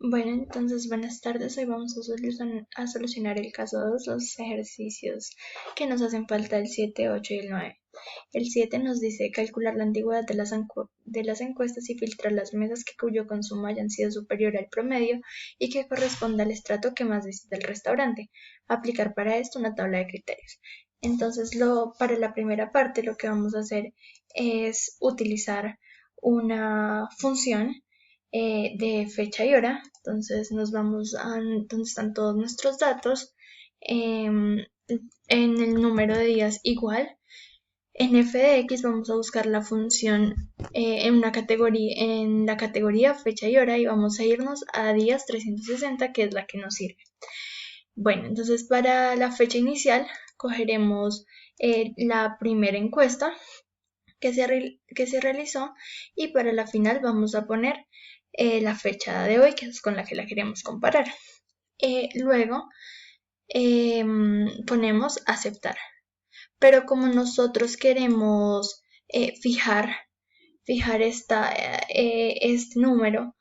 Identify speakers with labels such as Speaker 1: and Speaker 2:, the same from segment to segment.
Speaker 1: Bueno, entonces buenas tardes. Hoy vamos a solucionar el caso 2, los ejercicios que nos hacen falta el 7, 8 y el 9. El 7 nos dice calcular la antigüedad de las encuestas y filtrar las mesas cuyo consumo hayan sido superior al promedio y que corresponda al estrato que más visita el restaurante. Aplicar para esto una tabla de criterios. Entonces, para la primera parte lo que vamos a hacer es utilizar una función de fecha y hora. Entonces nos vamos a donde están todos nuestros datos, en el número de días igual. En f de x vamos a buscar la función en la categoría fecha y hora y vamos a irnos a días 360, que es la que nos sirve. Bueno, entonces para la fecha inicial cogeremos la primera encuesta que se realizó y para la final vamos a poner la fecha de hoy, que es con la que la queremos comparar. Luego ponemos aceptar, pero como nosotros queremos fijar este número,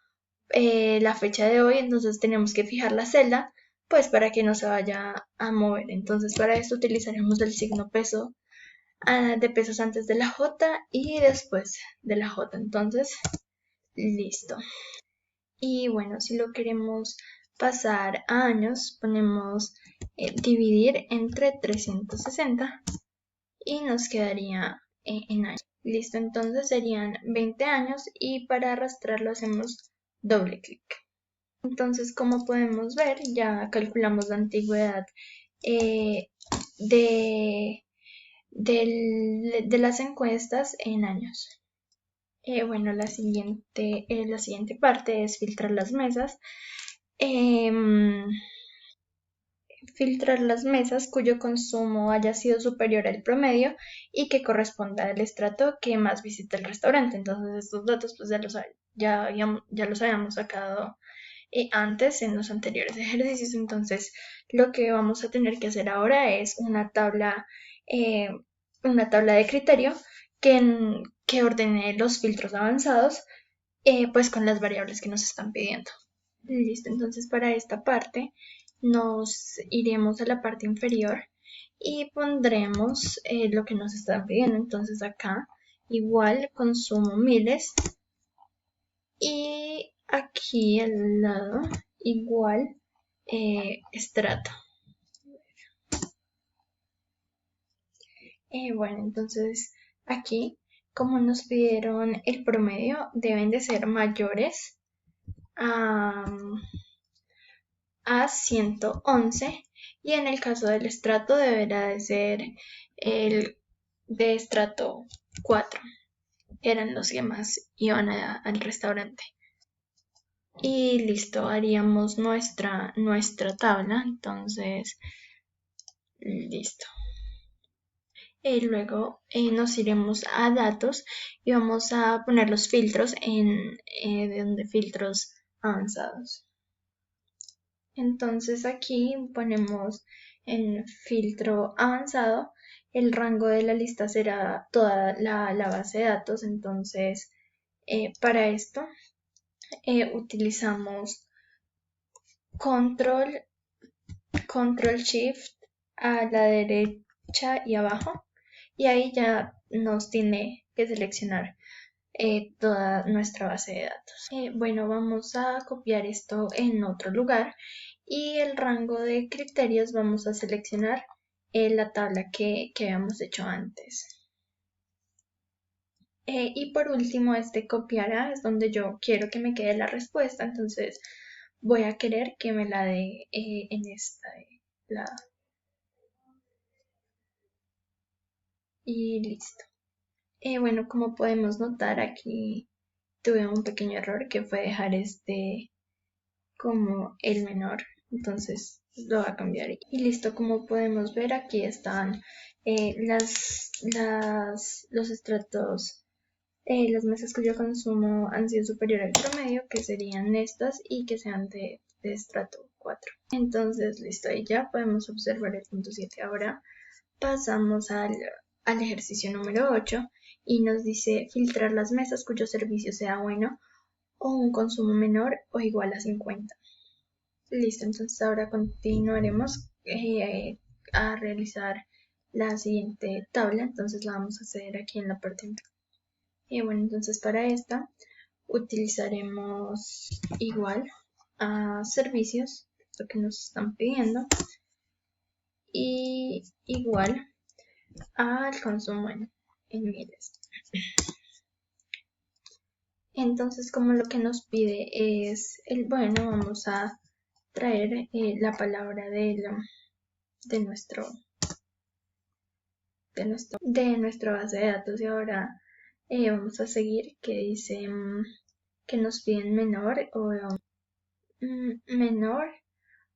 Speaker 1: la fecha de hoy, entonces tenemos que fijar la celda pues para que no se vaya a mover. Entonces para esto utilizaremos el signo peso de pesos antes de la J y después de la J. Entonces, listo. Y bueno, si lo queremos pasar a años, ponemos dividir entre 360 y nos quedaría en años. Listo, entonces serían 20 años y para arrastrarlo hacemos doble clic. Entonces, como podemos ver, ya calculamos la antigüedad de las encuestas en años. Bueno, la siguiente parte es filtrar las mesas. Filtrar las mesas cuyo consumo haya sido superior al promedio y que corresponda al estrato que más visita el restaurante. Entonces estos datos pues ya los habíamos sacado antes en los anteriores ejercicios. Entonces lo que vamos a tener que hacer ahora es una tabla de criterio que ordene los filtros avanzados pues con las variables que nos están pidiendo. Listo, entonces para esta parte nos iremos a la parte inferior y pondremos lo que nos están pidiendo. Entonces acá igual consumo miles y aquí al lado igual estrato. Bueno, entonces aquí como nos pidieron el promedio deben de ser mayores a 111 y en el caso del estrato deberá de ser el de estrato 4, eran los que más iban al restaurante. Y listo, haríamos nuestra tabla. Entonces, listo. Luego nos iremos a datos y vamos a poner los filtros de donde filtros avanzados. Entonces aquí ponemos en filtro avanzado, el rango de la lista será toda la base de datos. Entonces para esto utilizamos control shift a la derecha y abajo y ahí ya nos tiene que seleccionar toda nuestra base de datos. Bueno, vamos a copiar esto en otro lugar y el rango de criterios vamos a seleccionar la tabla que habíamos hecho antes. Y por último, este copiará es donde yo quiero que me quede la respuesta, entonces voy a querer que me la dé en esta lado. Y listo. Bueno, como podemos notar aquí tuve un pequeño error que fue dejar este como el menor, entonces lo voy a cambiar y listo. Como podemos ver aquí están los estratos, las mesas cuyo consumo han sido superior al promedio, que serían estas y que sean de estrato 4. Entonces listo, y ya podemos observar el punto 7. Ahora pasamos al ejercicio número 8 y nos dice filtrar las mesas cuyo servicio sea bueno o un consumo menor o igual a 50. Listo, entonces ahora continuaremos a realizar la siguiente tabla, entonces la vamos a hacer aquí en la parte inferior. Y bueno, entonces para esta utilizaremos igual a servicios, lo que nos están pidiendo, y igual al consumo en miles. Entonces, como lo que nos pide es bueno, vamos a traer la palabra de nuestra base de datos, y ahora vamos a seguir que dice que nos piden menor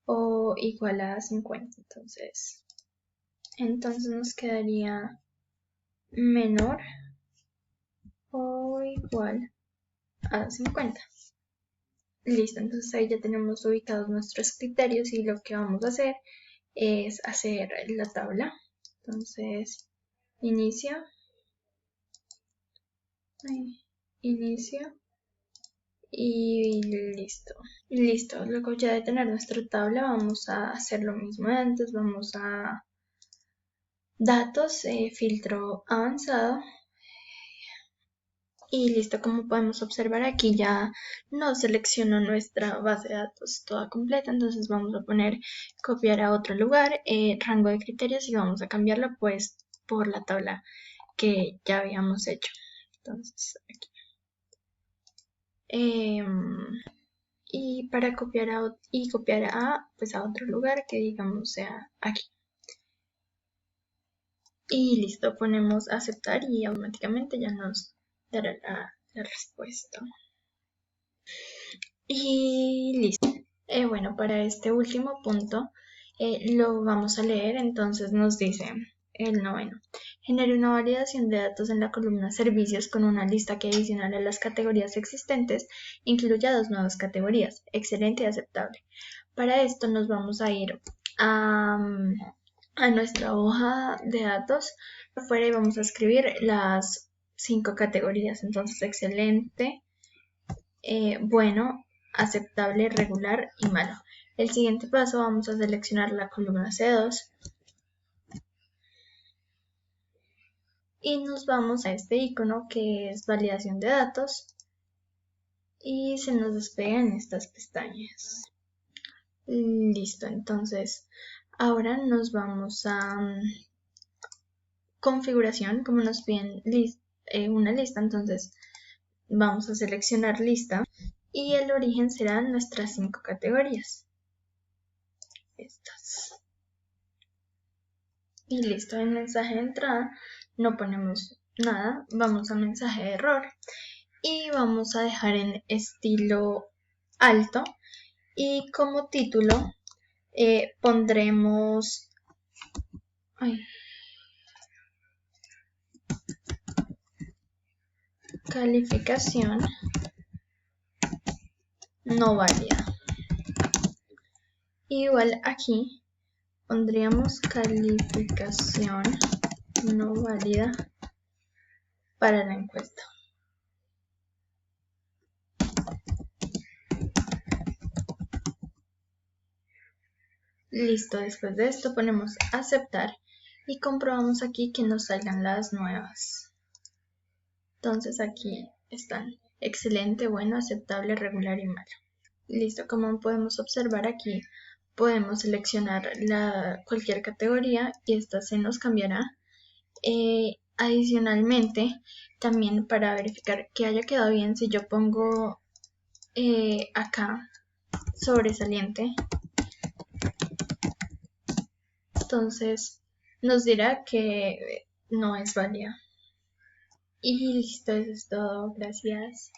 Speaker 1: o igual a 50. Entonces nos quedaría menor o igual a 50. Listo, entonces ahí ya tenemos ubicados nuestros criterios y lo que vamos a hacer es hacer la tabla. Entonces, inicio, y listo. Listo, luego ya de tener nuestra tabla vamos a hacer lo mismo de antes. Vamos a datos, filtro avanzado. Y listo, como podemos observar aquí ya nos seleccionó nuestra base de datos toda completa. Entonces vamos a poner copiar a otro lugar, rango de criterios, y vamos a cambiarlo pues por la tabla que ya habíamos hecho. Entonces aquí. Y para copiar pues a otro lugar que digamos sea aquí. Y listo, ponemos aceptar y automáticamente ya nos dará la respuesta. Y listo. Bueno, para este último punto lo vamos a leer. Entonces nos dice el 9º. Genere una validación de datos en la columna servicios con una lista que adicional a las categorías existentes incluya 2 nuevas categorías, excelente y aceptable. Para esto nos vamos a ir a nuestra hoja de datos afuera y vamos a escribir las 5 categorías. Entonces, excelente, bueno, aceptable, regular y malo. El siguiente paso, vamos a seleccionar la columna C2 y nos vamos a este icono que es validación de datos y se nos despegan estas pestañas. Listo, entonces ahora nos vamos a configuración. Como nos piden una lista, entonces vamos a seleccionar lista y el origen serán nuestras 5 categorías. Estas. Y listo, en mensaje de entrada no ponemos nada, vamos a mensaje de error y vamos a dejar en estilo alto, y como título pondremos calificación no válida. Igual aquí pondríamos calificación no válida para la encuesta. Listo, después de esto ponemos aceptar y comprobamos aquí que nos salgan las nuevas. Entonces aquí están excelente, bueno, aceptable, regular y malo. Listo, como podemos observar aquí, podemos seleccionar cualquier categoría y esta se nos cambiará. Adicionalmente, también para verificar que haya quedado bien, si yo pongo acá sobresaliente, entonces nos dirá que no es válida. Y listo, eso es todo. Gracias.